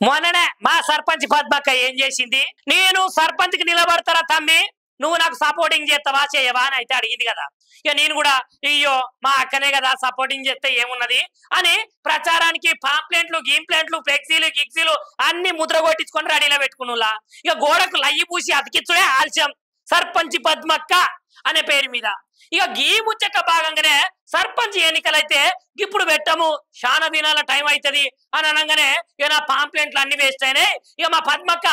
మొన్ననే మా సర్పంచ్ పద్మక్క ఏం చేసింది, నేను సర్పంచ్ కి నిలబడతారా తమ్మి, నువ్వు నాకు సపోర్టింగ్ చేస్తావా చేయవా అని అయితే అడిగింది కదా. ఇక నేను కూడా అయ్యో మా అక్కనే కదా సపోర్టింగ్ చేస్తే ఏమున్నది అని ప్రచారానికి పాంప్లెంట్లు గీంప్లెంట్లు ఫ్లెక్సీలు గిక్సీలు అన్ని ముద్ర కొట్టించుకొని రెడీలో పెట్టుకున్నా. ఇక గోడకు లయ్యి పూసి అతికించుడే ఆలస్యం సర్పంచ్ పద్మక్క అనే పేరు మీద. ఇక గీ ముచ్చట భాగంగానే సర్పంచ్ ఎన్నికలైతే ఇప్పుడు పెట్టము చాలా దినాల టైం అవుతుంది అని అనగానే ఇక నా పాంప్లెంట్లు అన్ని వేస్ట్ అయినాయి. ఇక మా పద్మక్క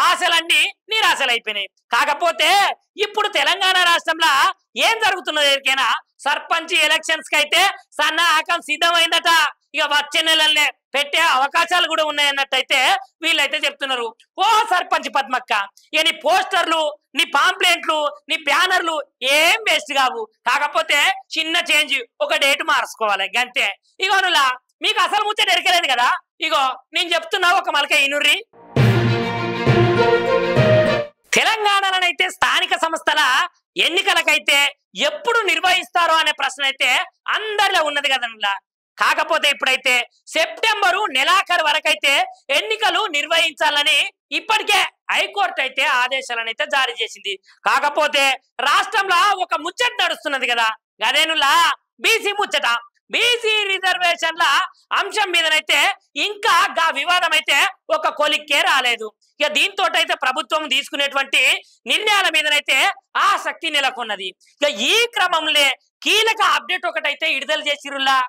ఆశలన్నీ నిరాశలు అయిపోయినాయి. కాకపోతే ఇప్పుడు తెలంగాణ రాష్ట్రంలో ఏం జరుగుతున్నది ఎరికైనా సర్పంచ్ ఎలక్షన్స్ కి అయితే సన్నాహకం సిద్ధమైందట. ఇక వచ్చే నెలల్నే పెట్టే అవకాశాలు కూడా ఉన్నాయన్నట్టయితే వీళ్ళైతే చెప్తున్నారు. ఓ సర్పంచ్ పద్మక్క, ఇక నీ పోస్టర్లు నీ పాంప్లెంట్లు నీ బ్యానర్లు ఏం వేస్ట్ కావు, కాకపోతే చిన్న చేంజ్ ఒక డేట్ మార్చుకోవాలి గంతే. ఇగోనులా మీకు అసలు ముచ్చట ఎరకలేదు కదా, ఇగో నేను చెప్తున్నా ఒక మలక ఇనుర్రి. తెలంగాణలోనైతే స్థానిక సంస్థల ఎన్నికలకైతే ఎప్పుడు నిర్వహిస్తారో అనే ప్రశ్న అయితే అందరిలో ఉన్నది కదనులా. కాకపోతే ఇప్పుడైతే సెప్టెంబరు నెలాఖరు వరకైతే ఎన్నికలు నిర్వహించాలని ఇప్పటికే హైకోర్టు అయితే ఆదేశాలను అయితే జారీ చేసింది. కాకపోతే రాష్ట్రంలో ఒక ముచ్చట నడుస్తున్నది కదా, అదేనులా బీసీ ముచ్చట. బీసీ రిజర్వేషన్ల అంశం మీదనైతే ఇంకా గా వివాదం అయితే ఒక కొలిక్కే రాలేదు. ఇక దీంతో అయితే ప్రభుత్వం తీసుకునేటువంటి నిర్ణయాల మీదనైతే ఆసక్తి నెలకొన్నది. ఇక ఈ క్రమంలో కీలక అప్డేట్ ఒకటైతే విడుదల చేసిరులా.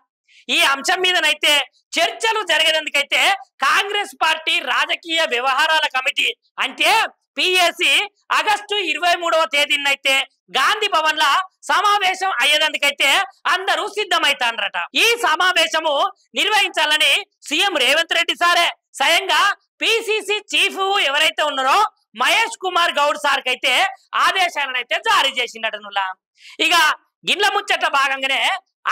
ఈ అంశం మీదనైతే చర్చలు జరిగేందుకైతే కాంగ్రెస్ పార్టీ రాజకీయ వ్యవహారాల కమిటీ అంటే పిఎసి ఆగస్టు 23వ తేదీనైతే గాంధీ భవన్ లా సమావేశం అయ్యేందుకైతే అందరూ సిద్ధమైతాండ్రట. ఈ సమావేశము నిర్వహించాలని సీఎం రేవంత్ రెడ్డి సారే స్వయంగా పిసిసి చీఫ్ ఎవరైతే ఉన్నారో మహేష్ కుమార్ గౌడ్ సార్ కైతే ఆదేశాలను అయితే జారీ చేసిండటనులా. ఇక గిన్నెల ముచ్చట్ల భాగంగానే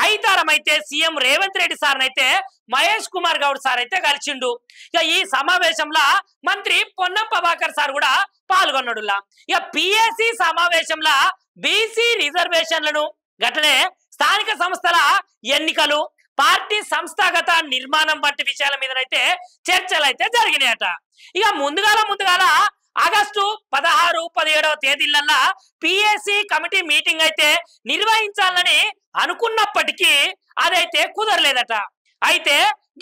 ఐతారం అయితే సీఎం రేవంత్ రెడ్డి సార్ అయితే మహేష్ కుమార్ గౌడ్ సార్ అయితే కలిసిండు. ఇక ఈ సమావేశంలో మంత్రి పొన్నం ప్రభాకర్ సార్ కూడా పాల్గొన్నాడులా. ఇక పిఎసి సమావేశంలో బీసీ రిజర్వేషన్లను గట్లనే స్థానిక సంస్థల ఎన్నికలు పార్టీ సంస్థాగత నిర్మాణం వంటి విషయాల మీదనైతే చర్చలు అయితే జరిగినాయట. ఇక ముందుగాల ఆగస్టు 16, 17వ తేదీలల్లా పిఎసి కమిటీ మీటింగ్ అయితే నిర్వహించాలని అనుకున్నప్పటికీ అదైతే కుదరలేదట. అయితే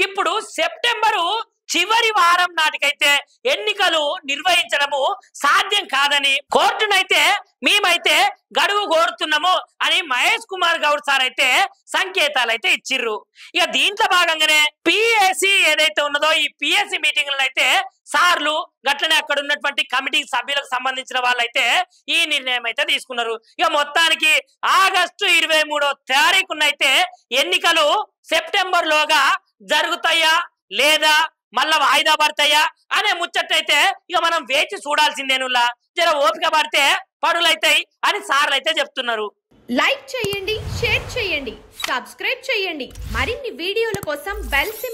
ఇప్పుడు సెప్టెంబరు చివరి వారం నాటికైతే ఎన్నికలు నిర్వహించడము సాధ్యం కాదని కోర్టునైతే మేమైతే గడువు కోరుతున్నాము అని మహేష్ కుమార్ గౌడ్ సార్ అయితే సంకేతాలు అయితే ఇచ్చిర్రు. ఇక దీంట్లో భాగంగానే పిఎసి ఏదైతే ఉన్నదో ఈ పిఎసి మీటింగ్లను అయితే సార్లు గట్లనే అక్కడ ఉన్నటువంటి కమిటీ సభ్యులకు సంబంధించిన వాళ్ళైతే ఈ నిర్ణయం అయితే తీసుకున్నారు. ఇక మొత్తానికి ఆగస్టు 23వ తారీఖునైతే ఎన్నికలు సెప్టెంబర్ లోగా జరుగుతాయా లేదా మళ్ళా వాయిదా పడతాయా అనే ముచ్చట్టయితే ఇక మనం వేచి చూడాల్సిందేనులా. జర ఓపిక పడితే పడులైతాయి అని సార్లు అయితే చెప్తున్నారు. లైక్ చేయండి, షేర్ చేయండి, సబ్స్క్రైబ్ చేయండి. మరిన్ని వీడియోల కోసం బెల్ సింబల్